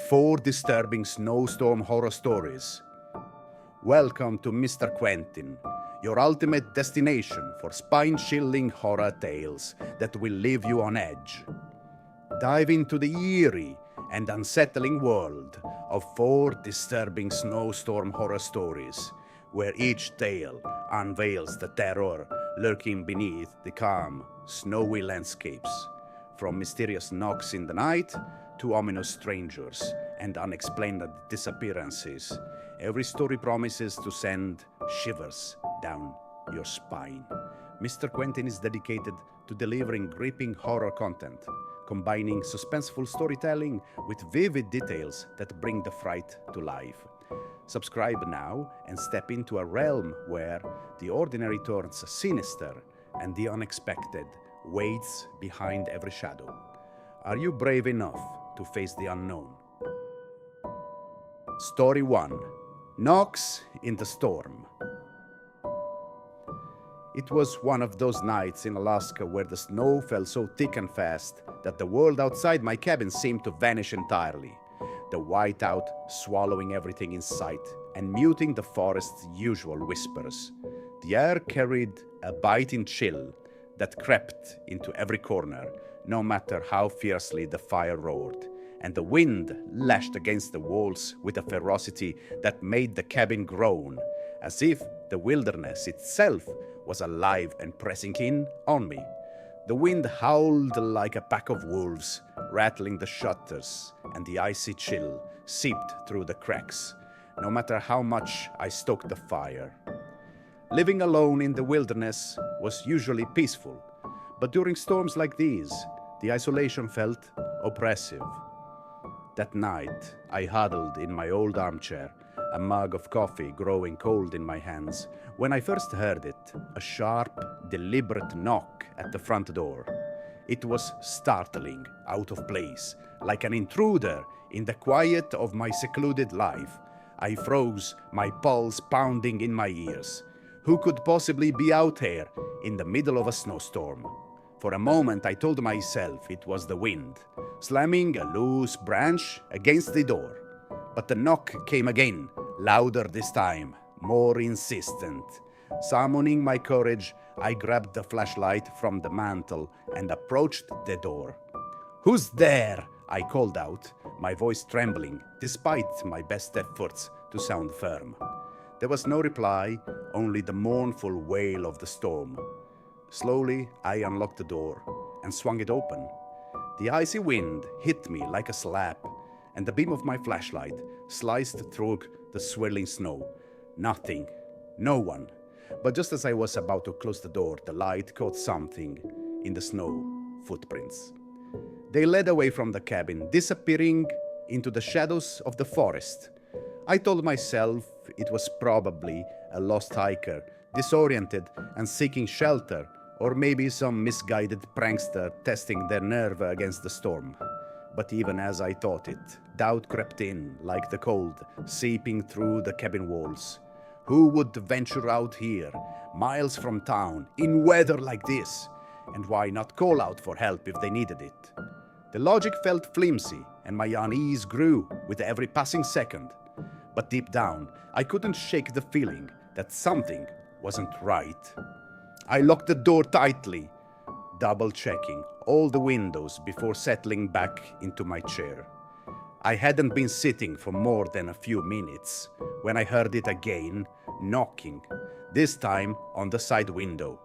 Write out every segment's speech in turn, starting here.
4 disturbing snowstorm horror stories. Welcome to Mr. Quentin, your ultimate destination for spine-chilling horror tales that will leave you on edge. Dive into the eerie and unsettling world of 4 disturbing snowstorm horror stories, where each tale unveils the terror lurking beneath the calm, snowy landscapes, from mysterious knocks in the night to ominous strangers and unexplained disappearances. Every story promises to send shivers down your spine. Mr. Quentin is dedicated to delivering gripping horror content, combining suspenseful storytelling with vivid details that bring the fright to life. Subscribe now and step into a realm where the ordinary turns sinister and the unexpected waits behind every shadow. Are you brave enough to face the unknown? Story 1. Knocks in the Storm. It was one of those nights in Alaska where the snow fell so thick and fast that the world outside my cabin seemed to vanish entirely, the whiteout swallowing everything in sight and muting the forest's usual whispers. The air carried a biting chill that crept into every corner, no matter how fiercely the fire roared, and the wind lashed against the walls with a ferocity that made the cabin groan, as if the wilderness itself was alive and pressing in on me. The wind howled like a pack of wolves, rattling the shutters, and the icy chill seeped through the cracks, no matter how much I stoked the fire. Living alone in the wilderness was usually peaceful, but during storms like these, the isolation felt oppressive. That night, I huddled in my old armchair, a mug of coffee growing cold in my hands, when I first heard it, a sharp, deliberate knock at the front door. It was startling, out of place, like an intruder in the quiet of my secluded life. I froze, my pulse pounding in my ears. Who could possibly be out here in the middle of a snowstorm? For a moment I told myself it was the wind, slamming a loose branch against the door. But the knock came again, louder this time, more insistent. Summoning my courage, I grabbed the flashlight from the mantel and approached the door. "Who's there?" I called out, my voice trembling, despite my best efforts to sound firm. There was no reply, only the mournful wail of the storm. Slowly, I unlocked the door and swung it open. The icy wind hit me like a slap, and the beam of my flashlight sliced through the swirling snow. Nothing, no one. But just as I was about to close the door, the light caught something in the snow: footprints. They led away from the cabin, disappearing into the shadows of the forest. I told myself it was probably a lost hiker, disoriented and seeking shelter, or maybe some misguided prankster testing their nerve against the storm. But even as I thought it, doubt crept in like the cold, seeping through the cabin walls. Who would venture out here, miles from town, in weather like this? And why not call out for help if they needed it? The logic felt flimsy, and my unease grew with every passing second. But deep down, I couldn't shake the feeling that something wasn't right. I locked the door tightly, double-checking all the windows before settling back into my chair. I hadn't been sitting for more than a few minutes when I heard it again, knocking, this time on the side window.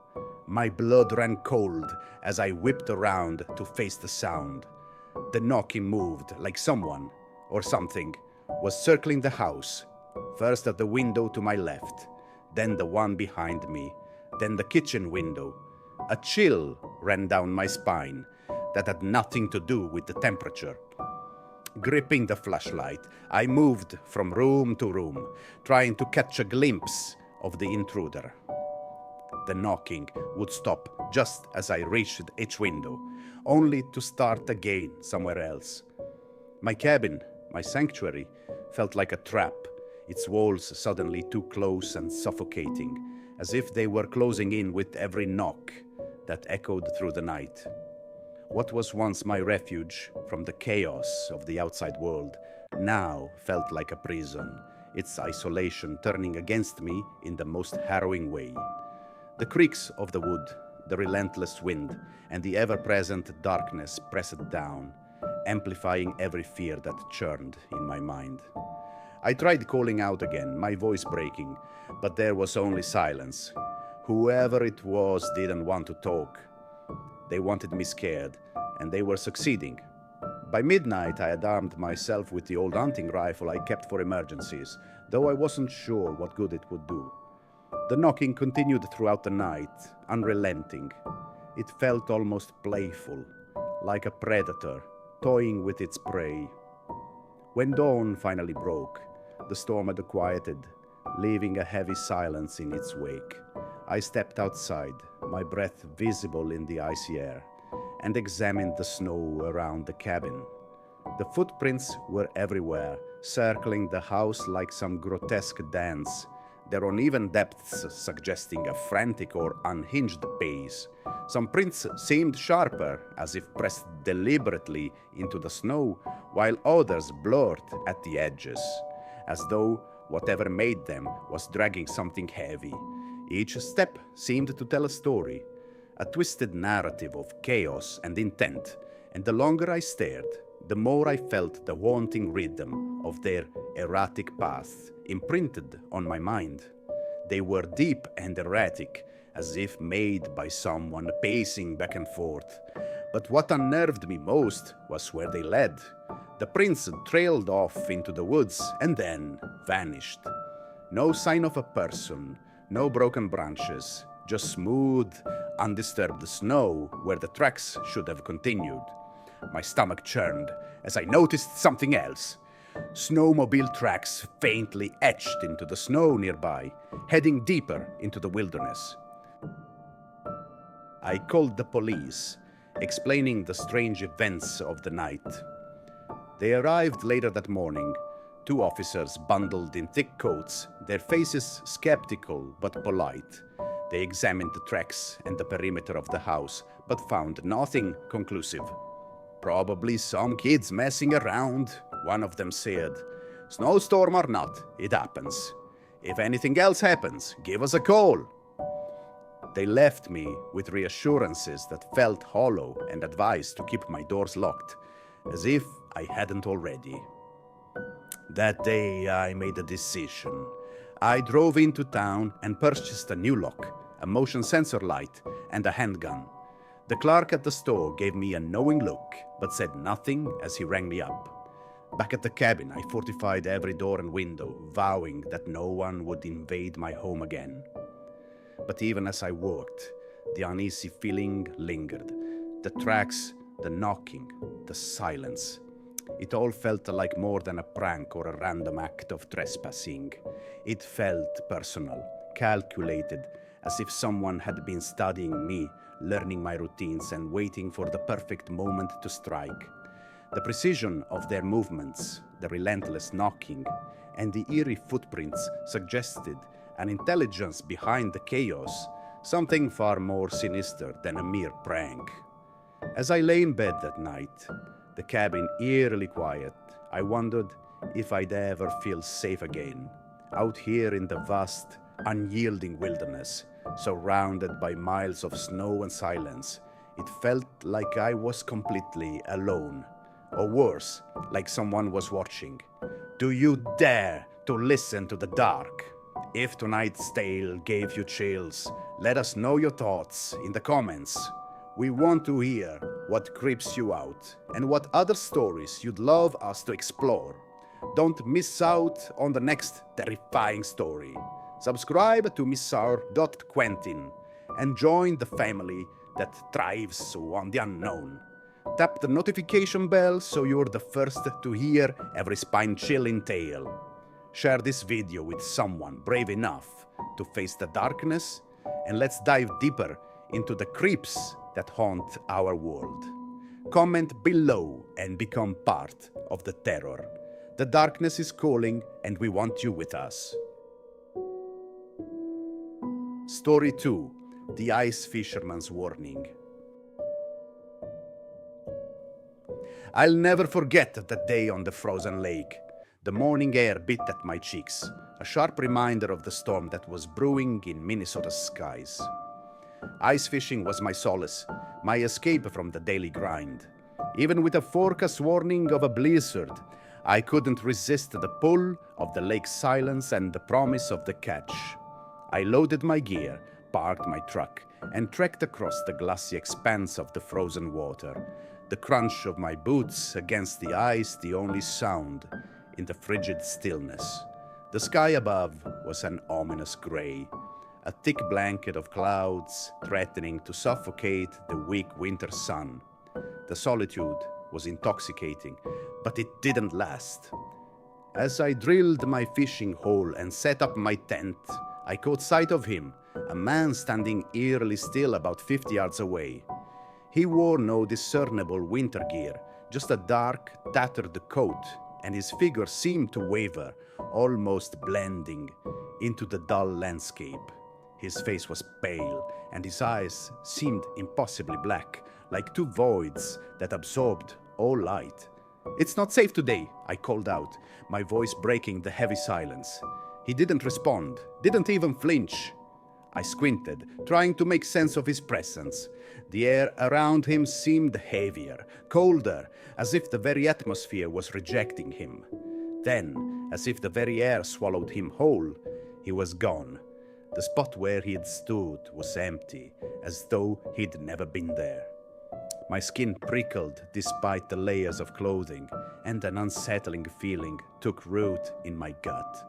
My blood ran cold as I whipped around to face the sound. The knocking moved like someone, or something, was circling the house, first at the window to my left, then the one behind me, then the kitchen window. A chill ran down my spine that had nothing to do with the temperature. Gripping the flashlight, I moved from room to room, trying to catch a glimpse of the intruder. The knocking would stop just as I reached each window, only to start again somewhere else. My cabin, my sanctuary, felt like a trap, its walls suddenly too close and suffocating, as if they were closing in with every knock that echoed through the night. What was once my refuge from the chaos of the outside world now felt like a prison, its isolation turning against me in the most harrowing way. The creaks of the wood, the relentless wind, and the ever-present darkness pressed down, amplifying every fear that churned in my mind. I tried calling out again, my voice breaking, but there was only silence. Whoever it was didn't want to talk. They wanted me scared, and they were succeeding. By midnight, I had armed myself with the old hunting rifle I kept for emergencies, though I wasn't sure what good it would do. The knocking continued throughout the night, unrelenting. It felt almost playful, like a predator toying with its prey. When dawn finally broke, the storm had quieted, leaving a heavy silence in its wake. I stepped outside, my breath visible in the icy air, and examined the snow around the cabin. The footprints were everywhere, circling the house like some grotesque dance, their uneven depths suggesting a frantic or unhinged pace. Some prints seemed sharper, as if pressed deliberately into the snow, while others blurred at the edges, as though whatever made them was dragging something heavy. Each step seemed to tell a story, a twisted narrative of chaos and intent, and the longer I stared, the more I felt the haunting rhythm of their erratic paths imprinted on my mind. They were deep and erratic, as if made by someone pacing back and forth. But what unnerved me most was where they led. The prints trailed off into the woods and then vanished. No sign of a person, no broken branches, just smooth, undisturbed snow where the tracks should have continued. My stomach churned as I noticed something else. Snowmobile tracks faintly etched into the snow nearby, heading deeper into the wilderness. I called the police, explaining the strange events of the night. They arrived later that morning, two officers bundled in thick coats, their faces skeptical but polite. They examined the tracks and the perimeter of the house, but found nothing conclusive. "Probably some kids messing around," one of them said. "Snowstorm or not, it happens. If anything else happens, give us a call." They left me with reassurances that felt hollow and advised to keep my doors locked, as if I hadn't already. That day I made a decision. I drove into town and purchased a new lock, a motion sensor light, and a handgun. The clerk at the store gave me a knowing look, but said nothing as he rang me up. Back at the cabin, I fortified every door and window, vowing that no one would invade my home again. But even as I worked, the uneasy feeling lingered. The tracks, the knocking, the silence. It all felt like more than a prank or a random act of trespassing. It felt personal, calculated, as if someone had been studying me, learning my routines and waiting for the perfect moment to strike. The precision of their movements, the relentless knocking, and the eerie footprints suggested an intelligence behind the chaos, something far more sinister than a mere prank. As I lay in bed that night, the cabin eerily quiet, I wondered if I'd ever feel safe again, out here in the vast, unyielding wilderness, surrounded by miles of snow and silence. It felt like I was completely alone, or worse, like someone was watching. Do you dare to listen to the dark? If tonight's tale gave you chills, let us know your thoughts in the comments. We want to hear what creeps you out and what other stories you'd love us to explore. Don't miss out on the next terrifying story. Subscribe to MR.Quentin and join the family that thrives on the unknown. Tap the notification bell so you're the first to hear every spine-chilling tale. Share this video with someone brave enough to face the darkness, and let's dive deeper into the creeps that haunt our world. Comment below and become part of the terror. The darkness is calling, and we want you with us. Story 2: The Ice Fisherman's Warning. I'll never forget that day on the frozen lake. The morning air bit at my cheeks, a sharp reminder of the storm that was brewing in Minnesota's skies. Ice fishing was my solace, my escape from the daily grind. Even with a forecast warning of a blizzard, I couldn't resist the pull of the lake's silence and the promise of the catch. I loaded my gear, parked my truck, and trekked across the glassy expanse of the frozen water. The crunch of my boots against the ice the only sound in the frigid stillness. The sky above was an ominous gray, a thick blanket of clouds threatening to suffocate the weak winter sun. The solitude was intoxicating, but it didn't last. As I drilled my fishing hole and set up my tent, I caught sight of him, a man standing eerily still about 50 yards away. He wore no discernible winter gear, just a dark, tattered coat, and his figure seemed to waver, almost blending into the dull landscape. His face was pale, and his eyes seemed impossibly black, like two voids that absorbed all light. "It's not safe today," I called out, my voice breaking the heavy silence. He didn't respond, didn't even flinch. I squinted, trying to make sense of his presence. The air around him seemed heavier, colder, as if the very atmosphere was rejecting him. Then, as if the very air swallowed him whole, he was gone. The spot where he'd stood was empty, as though he'd never been there. My skin prickled despite the layers of clothing, and an unsettling feeling took root in my gut.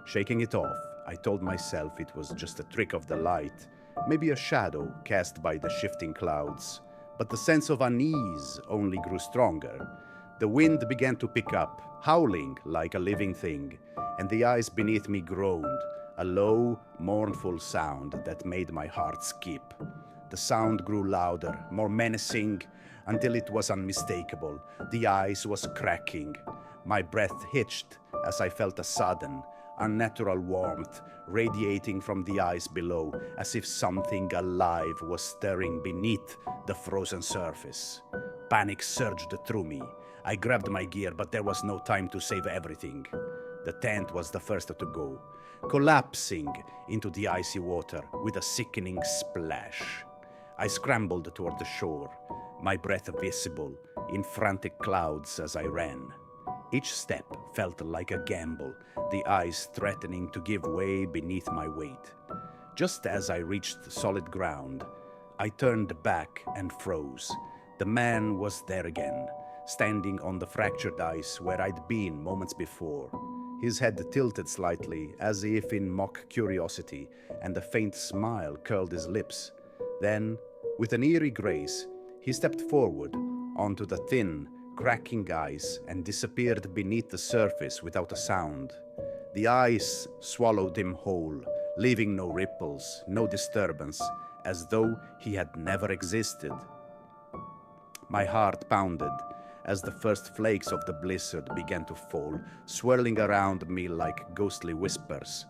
Shaking it off, I told myself it was just a trick of the light, maybe a shadow cast by the shifting clouds. But the sense of unease only grew stronger. The wind began to pick up, howling like a living thing, and the ice beneath me groaned, a low, mournful sound that made my heart skip. The sound grew louder, more menacing, until it was unmistakable. The ice was cracking. My breath hitched as I felt a sudden, unnatural warmth radiating from the ice below, as if something alive was stirring beneath the frozen surface. Panic surged through me. I grabbed my gear, but there was no time to save everything. The tent was the first to go, collapsing into the icy water with a sickening splash. I scrambled toward the shore, my breath visible in frantic clouds as I ran. Each step felt like a gamble, the ice threatening to give way beneath my weight. Just as I reached solid ground, I turned back and froze. The man was there again, standing on the fractured ice where I'd been moments before. His head tilted slightly, as if in mock curiosity, and a faint smile curled his lips. Then, with an eerie grace, he stepped forward onto the thin, cracking ice and disappeared beneath the surface without a sound. The ice swallowed him whole, leaving no ripples, no disturbance, as though he had never existed. My heart pounded as the first flakes of the blizzard began to fall, swirling around me like ghostly whispers.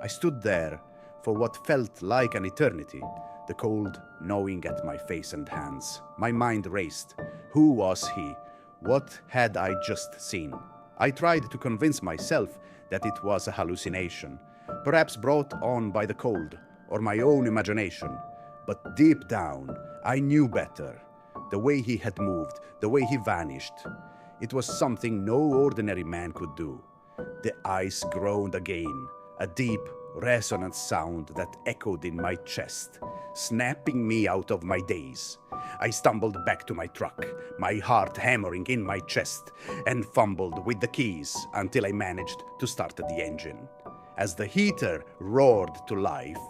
I stood there for what felt like an eternity, the cold gnawing at my face and hands. My mind raced. Who was he? What had I just seen? I tried to convince myself that it was a hallucination, perhaps brought on by the cold or my own imagination. But deep down, I knew better. The way he had moved, the way he vanished, it was something no ordinary man could do. The ice groaned again, a deep, resonant sound that echoed in my chest, snapping me out of my daze. I stumbled back to my truck, my heart hammering in my chest, and fumbled with the keys until I managed to start the engine. As the heater roared to life,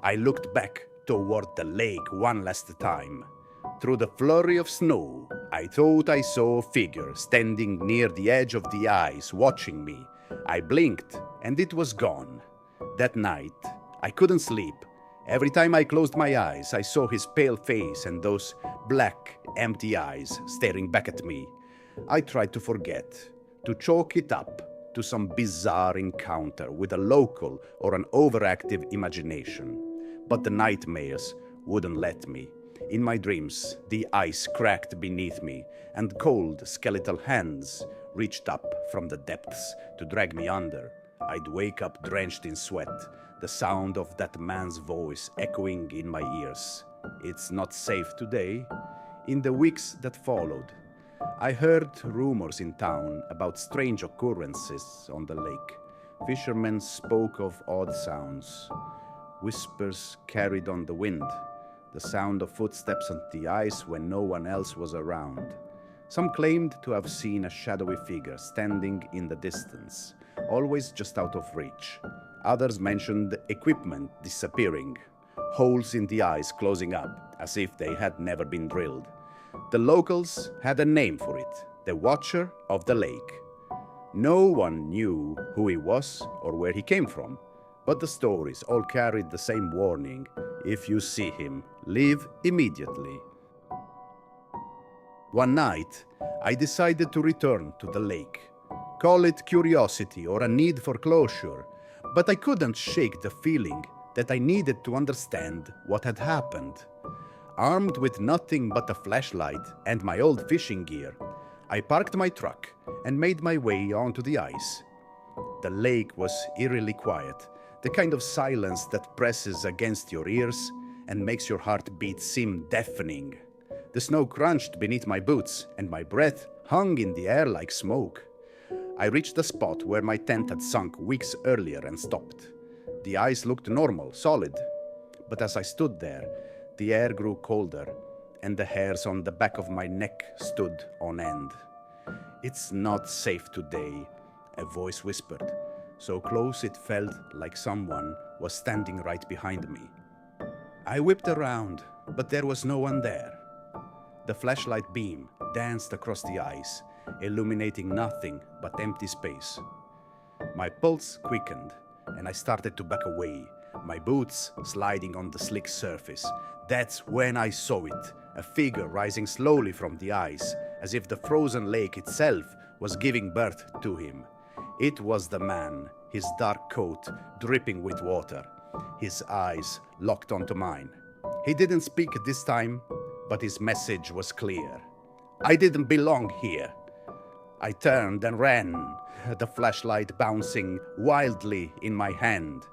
I looked back toward the lake one last time. Through the flurry of snow, I thought I saw a figure standing near the edge of the ice, watching me. I blinked, and it was gone. That night, I couldn't sleep. Every time I closed my eyes, I saw his pale face and those black, empty eyes staring back at me. I tried to forget, to chalk it up to some bizarre encounter with a local or an overactive imagination. But the nightmares wouldn't let me. In my dreams, the ice cracked beneath me, and cold, skeletal hands reached up from the depths to drag me under. I'd wake up drenched in sweat, the sound of that man's voice echoing in my ears. It's not safe today. In the weeks that followed, I heard rumors in town about strange occurrences on the lake. Fishermen spoke of odd sounds. Whispers carried on the wind, the sound of footsteps on the ice when no one else was around. Some claimed to have seen a shadowy figure standing in the distance, always just out of reach. Others mentioned equipment disappearing, holes in the ice closing up as if they had never been drilled. The locals had a name for it, the Watcher of the Lake. No one knew who he was or where he came from, but the stories all carried the same warning: if you see him, leave immediately. One night, I decided to return to the lake. Call it curiosity or a need for closure, but I couldn't shake the feeling that I needed to understand what had happened. Armed with nothing but a flashlight and my old fishing gear, I parked my truck and made my way onto the ice. The lake was eerily quiet, the kind of silence that presses against your ears and makes your heartbeat seem deafening. The snow crunched beneath my boots, and my breath hung in the air like smoke. I reached the spot where my tent had sunk weeks earlier and stopped. The ice looked normal, solid, but as I stood there, the air grew colder, and the hairs on the back of my neck stood on end. "It's not safe today," a voice whispered, so close it felt like someone was standing right behind me. I whipped around, but there was no one there. The flashlight beam danced across the ice, illuminating nothing but empty space. My pulse quickened, and I started to back away, my boots sliding on the slick surface. That's when I saw it, a figure rising slowly from the ice, as if the frozen lake itself was giving birth to him. It was the man, his dark coat dripping with water, his eyes locked onto mine. He didn't speak this time, but his message was clear. I didn't belong here. I turned and ran, the flashlight bouncing wildly in my hand.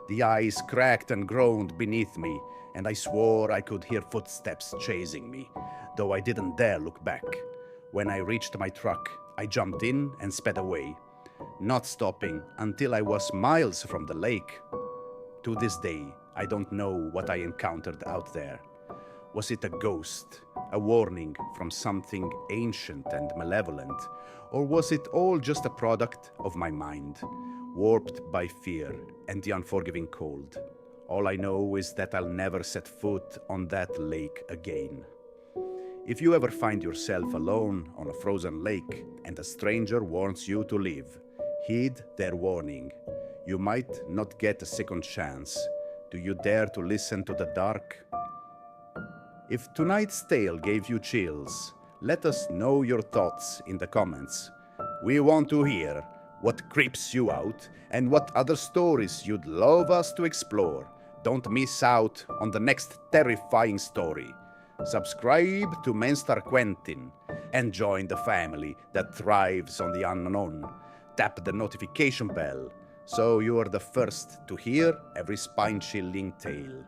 The ice cracked and groaned beneath me, and I swore I could hear footsteps chasing me, though I didn't dare look back. When I reached my truck, I jumped in and sped away, not stopping until I was miles from the lake. To this day, I don't know what I encountered out there. Was it a ghost, a warning from something ancient and malevolent, or was it all just a product of my mind, warped by fear and the unforgiving cold? All I know is that I'll never set foot on that lake again. If you ever find yourself alone on a frozen lake and a stranger warns you to leave, heed their warning. You might not get a second chance. Do you dare to listen to the dark? If tonight's tale gave you chills, let us know your thoughts in the comments. We want to hear what creeps you out and what other stories you'd love us to explore. Don't miss out on the next terrifying story. Subscribe to MR.Quentin and join the family that thrives on the unknown. Tap the notification bell so you are the first to hear every spine-chilling tale.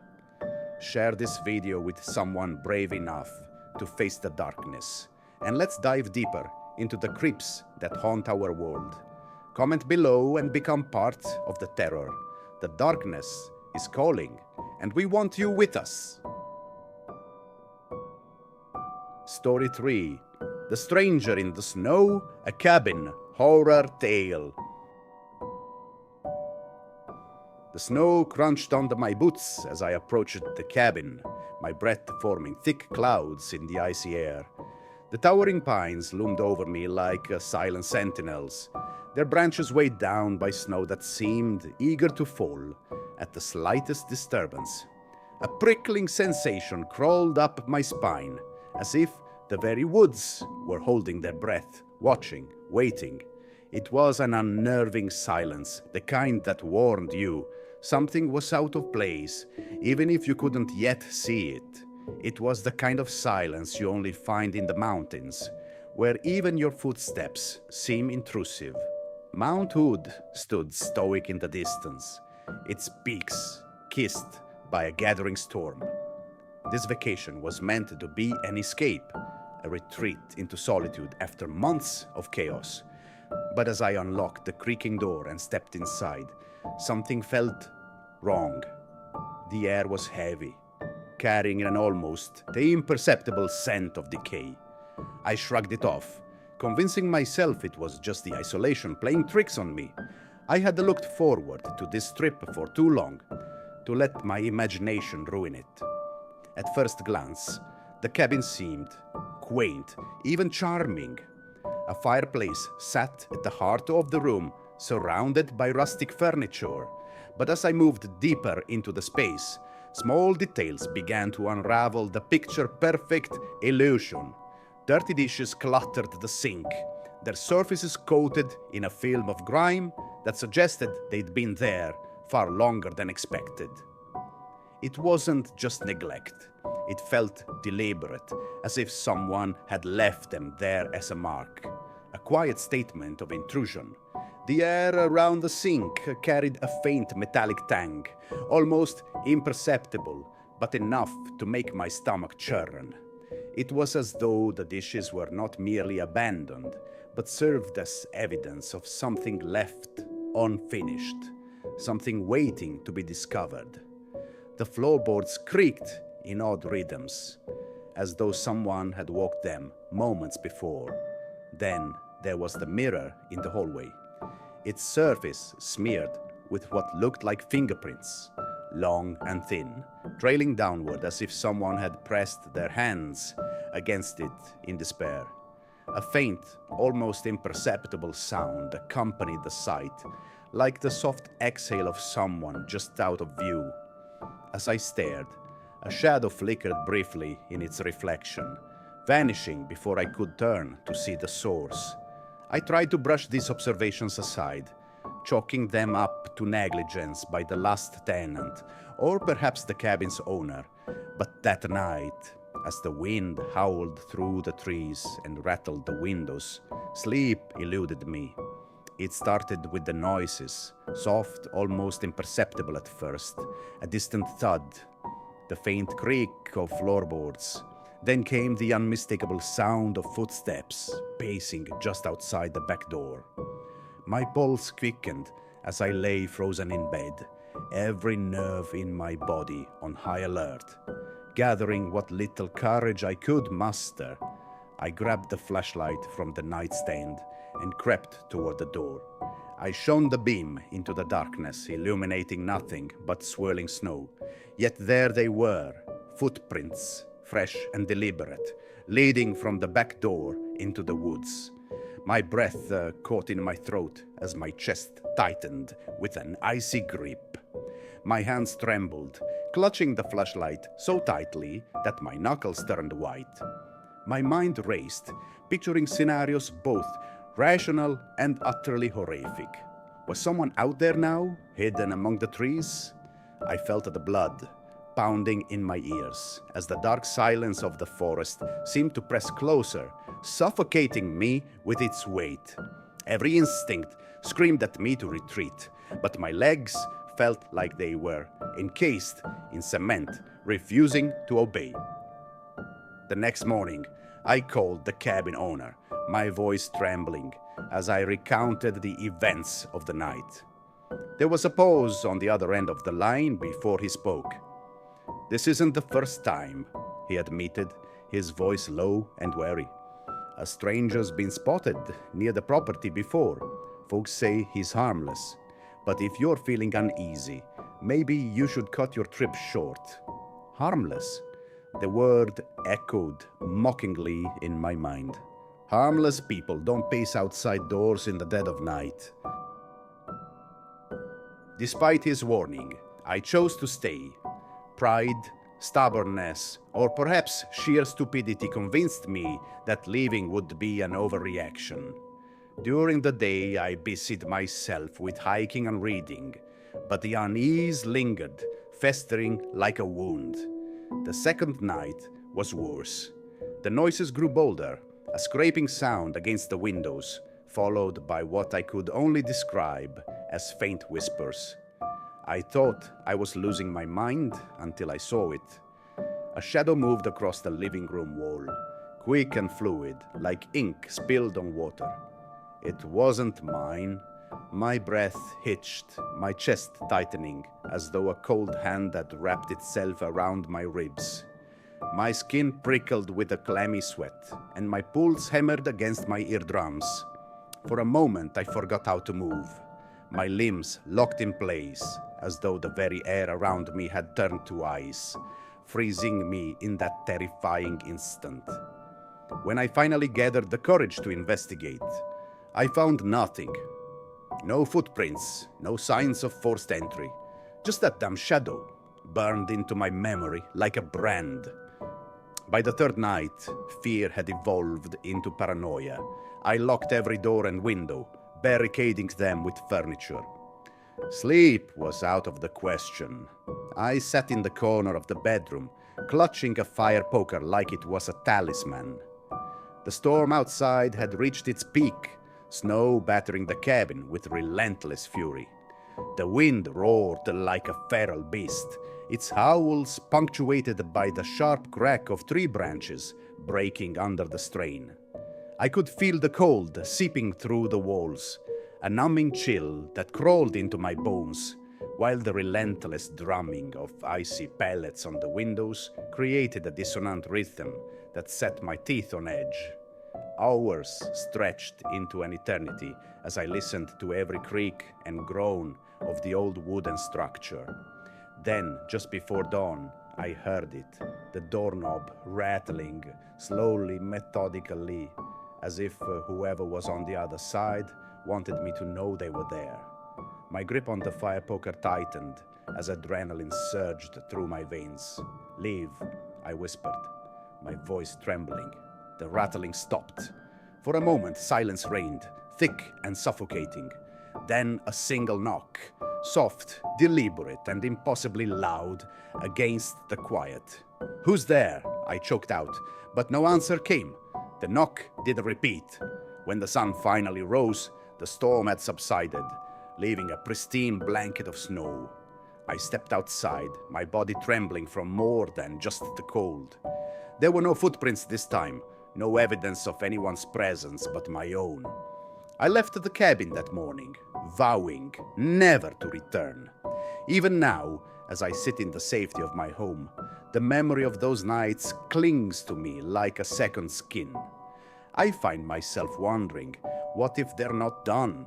Share this video with someone brave enough to face the darkness. And let's dive deeper into the creeps that haunt our world. Comment below and become part of the terror. The darkness is calling, and we want you with us. Story 3. The Stranger in the Snow, a Cabin Horror Tale. The snow crunched under my boots as I approached the cabin, my breath forming thick clouds in the icy air. The towering pines loomed over me like silent sentinels, their branches weighed down by snow that seemed eager to fall at the slightest disturbance. A prickling sensation crawled up my spine, as if the very woods were holding their breath, watching, waiting. It was an unnerving silence, the kind that warned you something was out of place, even if you couldn't yet see it. It was the kind of silence you only find in the mountains, where even your footsteps seem intrusive. Mount Hood stood stoic in the distance, its peaks kissed by a gathering storm. This vacation was meant to be an escape, a retreat into solitude after months of chaos. But as I unlocked the creaking door and stepped inside, something felt wrong. The air was heavy, carrying an almost imperceptible scent of decay. I shrugged it off, convincing myself it was just the isolation playing tricks on me. I had looked forward to this trip for too long to let my imagination ruin it. At first glance, the cabin seemed quaint, even charming. A fireplace sat at the heart of the room, surrounded by rustic furniture. But as I moved deeper into the space, small details began to unravel the picture-perfect illusion. Dirty dishes cluttered the sink, their surfaces coated in a film of grime that suggested they'd been there far longer than expected. It wasn't just neglect. It felt deliberate, as if someone had left them there as a mark. A quiet statement of intrusion. The air around the sink carried a faint metallic tang, almost imperceptible, but enough to make my stomach churn. It was as though the dishes were not merely abandoned, but served as evidence of something left unfinished, something waiting to be discovered. The floorboards creaked in odd rhythms, as though someone had walked them moments before. Then there was the mirror in the hallway, its surface smeared with what looked like fingerprints, long and thin, trailing downward as if someone had pressed their hands against it in despair. A faint, almost imperceptible sound accompanied the sight, like the soft exhale of someone just out of view. As I stared, a shadow flickered briefly in its reflection, vanishing before I could turn to see the source. I tried to brush these observations aside, chalking them up to negligence by the last tenant, or perhaps the cabin's owner. But that night, as the wind howled through the trees and rattled the windows, sleep eluded me. It started with the noises, soft, almost imperceptible at first, a distant thud, the faint creak of floorboards. Then came the unmistakable sound of footsteps pacing just outside the back door. My pulse quickened as I lay frozen in bed, every nerve in my body on high alert. Gathering what little courage I could muster, I grabbed the flashlight from the nightstand and crept toward the door. I shone the beam into the darkness, illuminating nothing but swirling snow. Yet there they were, footprints, fresh and deliberate, leading from the back door into the woods. My breath caught in my throat as my chest tightened with an icy grip. My hands trembled, clutching the flashlight so tightly that my knuckles turned white. My mind raced, picturing scenarios both rational and utterly horrific. Was someone out there now, hidden among the trees? I felt the blood pounding in my ears as the dark silence of the forest seemed to press closer, suffocating me with its weight. Every instinct screamed at me to retreat, but my legs felt like they were encased in cement, refusing to obey. The next morning, I called the cabin owner, my voice trembling as I recounted the events of the night. There was a pause on the other end of the line before he spoke. "This isn't the first time," he admitted, his voice low and wary. "A stranger's been spotted near the property before. Folks say he's harmless. But if you're feeling uneasy, maybe you should cut your trip short." Harmless? The word echoed mockingly in my mind. Harmless people don't pace outside doors in the dead of night. Despite his warning, I chose to stay. Pride, stubbornness, or perhaps sheer stupidity convinced me that leaving would be an overreaction. During the day, I busied myself with hiking and reading, but the unease lingered, festering like a wound. The second night was worse. The noises grew bolder, a scraping sound against the windows, followed by what I could only describe as faint whispers. I thought I was losing my mind until I saw it. A shadow moved across the living room wall, quick and fluid, like ink spilled on water. It wasn't mine. My breath hitched, my chest tightening, as though a cold hand had wrapped itself around my ribs. My skin prickled with a clammy sweat, and my pulse hammered against my eardrums. For a moment I forgot how to move. My limbs locked in place, as though the very air around me had turned to ice, freezing me in that terrifying instant. When I finally gathered the courage to investigate, I found nothing. No footprints, no signs of forced entry. Just that damn shadow, burned into my memory like a brand. By the third night, fear had evolved into paranoia. I locked every door and window, barricading them with furniture. Sleep was out of the question. I sat in the corner of the bedroom, clutching a fire poker like it was a talisman. The storm outside had reached its peak, snow battering the cabin with relentless fury. The wind roared like a feral beast, its howls punctuated by the sharp crack of tree branches breaking under the strain. I could feel the cold seeping through the walls, a numbing chill that crawled into my bones, while the relentless drumming of icy pellets on the windows created a dissonant rhythm that set my teeth on edge. Hours stretched into an eternity as I listened to every creak and groan of the old wooden structure. Then, just before dawn, I heard it, the doorknob rattling slowly, methodically, as if whoever was on the other side wanted me to know they were there. My grip on the fire poker tightened as adrenaline surged through my veins. "Leave," I whispered, my voice trembling. The rattling stopped. For a moment, silence reigned, thick and suffocating. Then a single knock, soft, deliberate, and impossibly loud, against the quiet. "Who's there?" I choked out, but no answer came. The knock did repeat. When the sun finally rose, the storm had subsided, leaving a pristine blanket of snow. I stepped outside, my body trembling from more than just the cold. There were no footprints this time, no evidence of anyone's presence but my own. I left the cabin that morning, vowing never to return. Even now, as I sit in the safety of my home, the memory of those nights clings to me like a second skin. I find myself wondering, what if they're not done?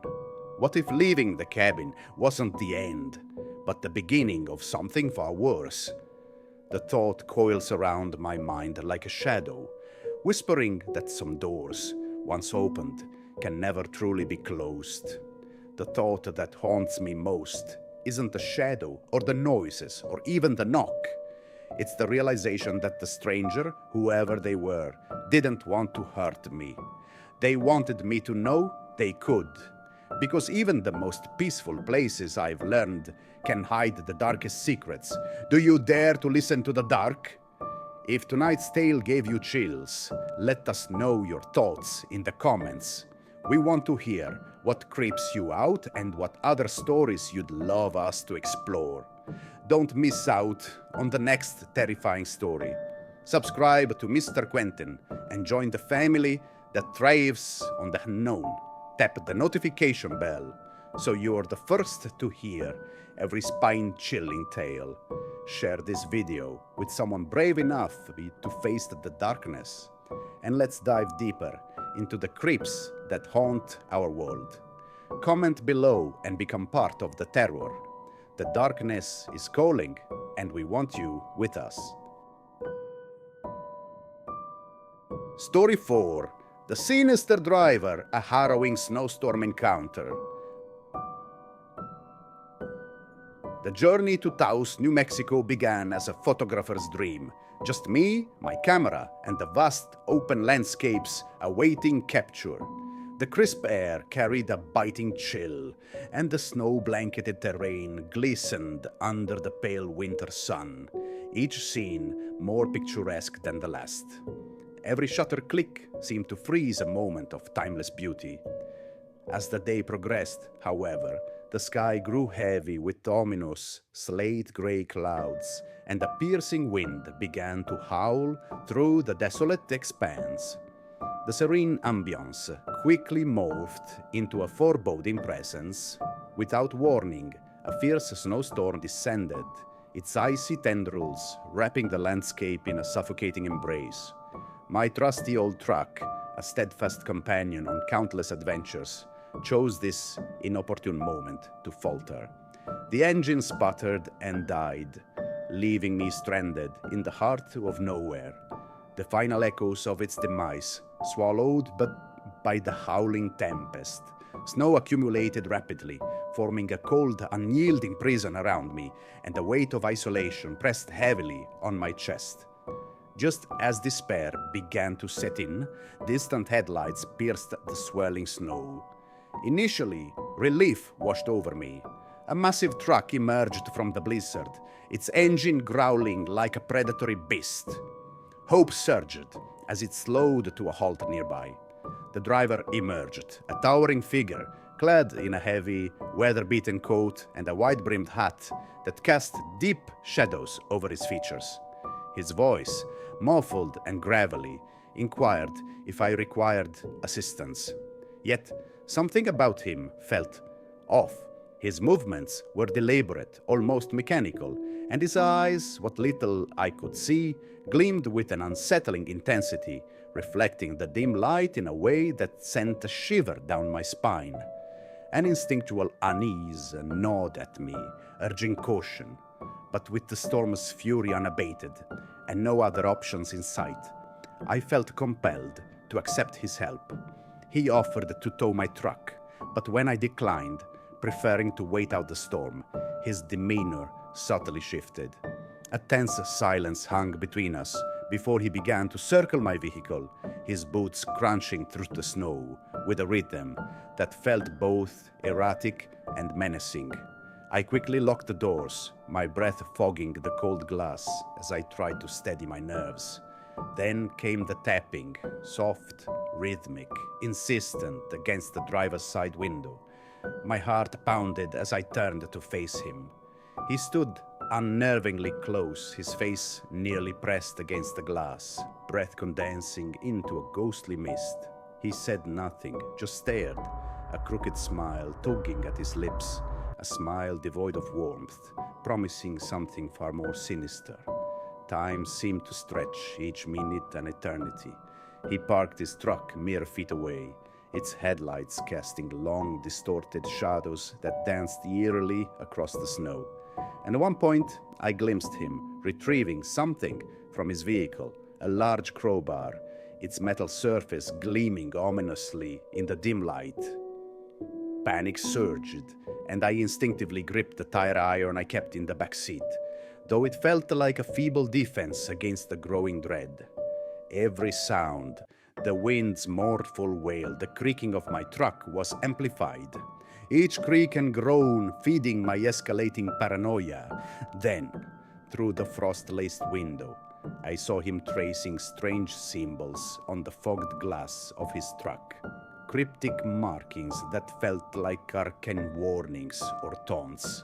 What if leaving the cabin wasn't the end, but the beginning of something far worse? The thought coils around my mind like a shadow, whispering that some doors, once opened, can never truly be closed. The thought that haunts me most isn't the shadow or the noises or even the knock. It's the realization that the stranger, whoever they were, didn't want to hurt me. They wanted me to know they could. Because even the most peaceful places, I've learned, can hide the darkest secrets. Do you dare to listen to the dark? If tonight's tale gave you chills, let us know your thoughts in the comments. We want to hear what creeps you out and what other stories you'd love us to explore. Don't miss out on the next terrifying story. Subscribe to Mr. Quentin and join the family that thrives on the unknown. Tap the notification bell so you're the first to hear every spine-chilling tale. Share this video with someone brave enough to face the darkness. And let's dive deeper into the creeps that haunt our world. Comment below and become part of the terror. The darkness is calling, and we want you with us. Story 4. The Sinister Driver, a Harrowing Snowstorm Encounter. The journey to Taos, New Mexico began as a photographer's dream. Just me, my camera, and the vast open landscapes awaiting capture. The crisp air carried a biting chill, and the snow-blanketed terrain glistened under the pale winter sun, each scene more picturesque than the last. Every shutter click seemed to freeze a moment of timeless beauty. As the day progressed, however, the sky grew heavy with ominous, slate-gray clouds, and a piercing wind began to howl through the desolate expanse. The serene ambience quickly morphed into a foreboding presence. Without warning, a fierce snowstorm descended, its icy tendrils wrapping the landscape in a suffocating embrace. My trusty old truck, a steadfast companion on countless adventures, chose this inopportune moment to falter. The engine sputtered and died, leaving me stranded in the heart of nowhere. The final echoes of its demise, swallowed but by the howling tempest. Snow accumulated rapidly, forming a cold, unyielding prison around me, and the weight of isolation pressed heavily on my chest. Just as despair began to set in, distant headlights pierced the swirling snow. Initially, relief washed over me. A massive truck emerged from the blizzard, its engine growling like a predatory beast. Hope surged as it slowed to a halt nearby. The driver emerged, a towering figure, clad in a heavy, weather-beaten coat and a wide-brimmed hat that cast deep shadows over his features. His voice, muffled and gravelly, inquired if I required assistance. Yet, something about him felt off. His movements were deliberate, almost mechanical, and his eyes, what little I could see, gleamed with an unsettling intensity, reflecting the dim light in a way that sent a shiver down my spine. An instinctual unease gnawed at me, urging caution. But with the storm's fury unabated, and no other options in sight, I felt compelled to accept his help. He offered to tow my truck, but when I declined, preferring to wait out the storm, his demeanor subtly shifted. A tense silence hung between us before he began to circle my vehicle, his boots crunching through the snow with a rhythm that felt both erratic and menacing. I quickly locked the doors, my breath fogging the cold glass as I tried to steady my nerves. Then came the tapping, soft, rhythmic, insistent against the driver's side window. My heart pounded as I turned to face him. He stood unnervingly close, his face nearly pressed against the glass, breath condensing into a ghostly mist. He said nothing, just stared, a crooked smile tugging at his lips, a smile devoid of warmth, promising something far more sinister. Time seemed to stretch, each minute an eternity. He parked his truck mere feet away, its headlights casting long, distorted shadows that danced eerily across the snow. And at one point, I glimpsed him retrieving something from his vehicle, a large crowbar, its metal surface gleaming ominously in the dim light. Panic surged, and I instinctively gripped the tire iron I kept in the back seat, though it felt like a feeble defense against the growing dread. Every sound, the wind's mournful wail, the creaking of my truck was amplified, each creak and groan feeding my escalating paranoia. Then, through the frost-laced window, I saw him tracing strange symbols on the fogged glass of his truck, cryptic markings that felt like arcane warnings or taunts.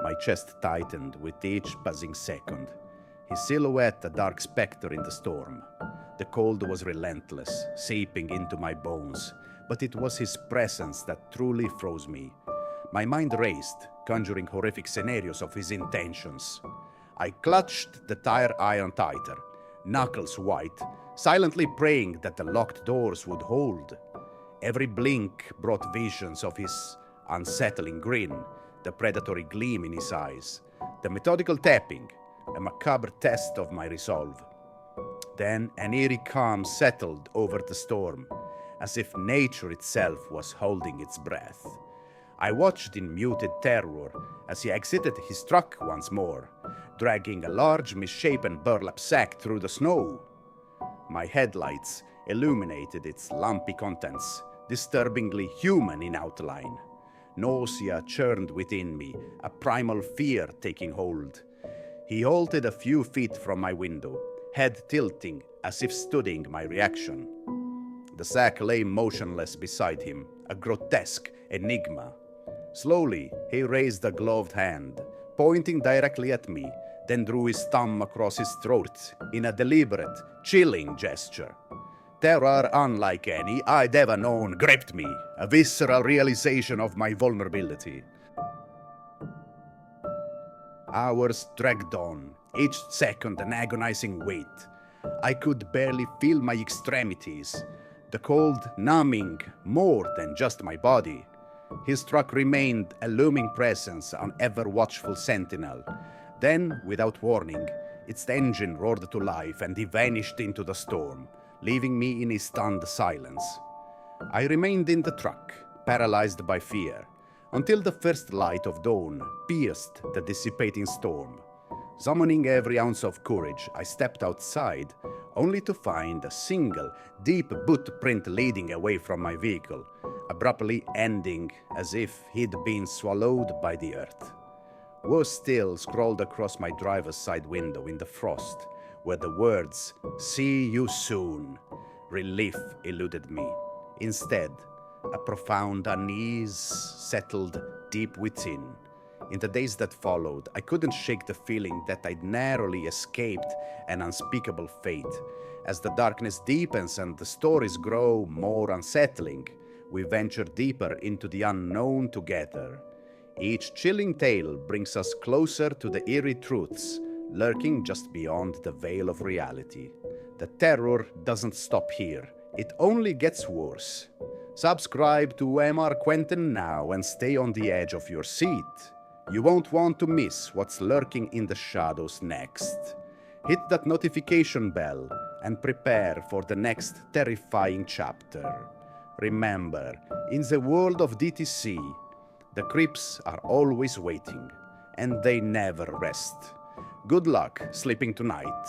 My chest tightened with each passing second, his silhouette a dark specter in the storm. The cold was relentless, seeping into my bones, but it was his presence that truly froze me. My mind raced, conjuring horrific scenarios of his intentions. I clutched the tire iron tighter, knuckles white, silently praying that the locked doors would hold. Every blink brought visions of his unsettling grin, the predatory gleam in his eyes, the methodical tapping, a macabre test of my resolve. Then an eerie calm settled over the storm, as if nature itself was holding its breath. I watched in muted terror as he exited his truck once more, dragging a large misshapen burlap sack through the snow. My headlights illuminated its lumpy contents, disturbingly human in outline. Nausea churned within me, a primal fear taking hold. He halted a few feet from my window, head tilting as if studying my reaction. The sack lay motionless beside him, a grotesque enigma. Slowly, he raised a gloved hand, pointing directly at me, then drew his thumb across his throat in a deliberate, chilling gesture. Terror unlike any I'd ever known gripped me, a visceral realization of my vulnerability. Hours dragged on, each second an agonizing wait. I could barely feel my extremities, the cold numbing more than just my body. His truck remained a looming presence, an ever-watchful sentinel. Then, without warning, its engine roared to life and he vanished into the storm, leaving me in his stunned silence. I remained in the truck, paralyzed by fear, until the first light of dawn pierced the dissipating storm. Summoning every ounce of courage, I stepped outside, only to find a single, deep boot print leading away from my vehicle, abruptly ending as if he'd been swallowed by the earth. Worse still scrawled across my driver's side window in the frost, where the words, "See you soon." Relief eluded me. Instead, a profound unease settled deep within. In the days that followed, I couldn't shake the feeling that I'd narrowly escaped an unspeakable fate. As the darkness deepens and the stories grow more unsettling, we venture deeper into the unknown together. Each chilling tale brings us closer to the eerie truths lurking just beyond the veil of reality. The terror doesn't stop here, it only gets worse. Subscribe to MR.Quentin now and stay on the edge of your seat. You won't want to miss what's lurking in the shadows next. Hit that notification bell and prepare for the next terrifying chapter. Remember, in the world of DTC, the creeps are always waiting, and they never rest. Good luck sleeping tonight.